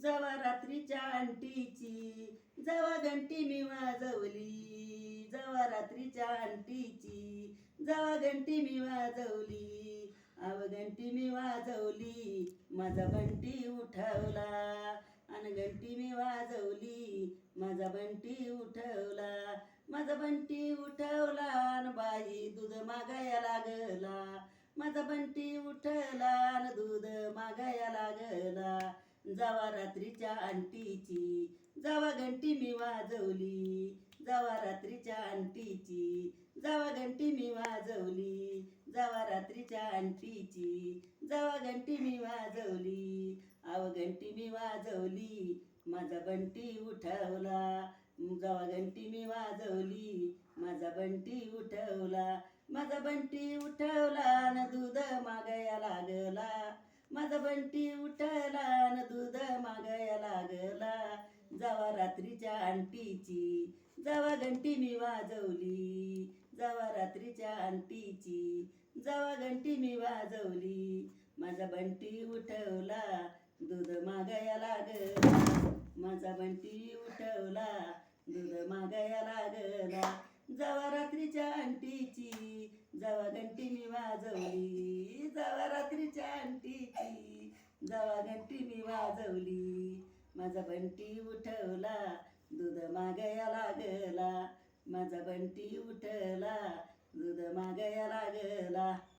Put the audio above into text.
जवा रात्रीच्या अंटीची जवा घंटी मी वाजवली, जवा रात्रीच्या अंटीची जवा घंटी मी वाजवली, अव घंटी मी वाजवली माझा बंटी उठवला, अन घंटी मी वाजवली माझा बंटी उठवला, माझा बंटी उठवला अन बाई दूध मागाया लागला, माझा बंटी उठला अन दूध मागाया लागला, जवा रात्रीच्या अंटीची जवा घंटी मी वाजवली, जवा रात्रीच्या अंटीची जवा घंटी मी वाजवली, जवा रात्रीच्या अंटीची जवा घंटी मी वाजवली, अव घंटी मी वाजवली माझा बंटी उठवला, जवा घंटी मी वाजवली माझा बंटी उठवला, माझा बंटी उठवला न दूध मागाया लागला, माझा बंटी उठला न दूध मागाया लागला, जवा रात्रीच्या अंटीची जवा घंटी मी वाजवली, जवा रात्रीच्या अंटीची जवा घंटी मी वाजवली, माझा बंटी उठवला दूध मागाया लागला, माझा बंटी उठवला दूध मागाया लागला, जवा रात्रीच्या अंटीची जवा घंटी मी वाजवली, जवा रात्रीच्या अंटीची जवा घंटी मी वाजवली, माझा बंटी उठवला दूध मागाया लागला, माझा बंटी उठला दूध मागाया लागला.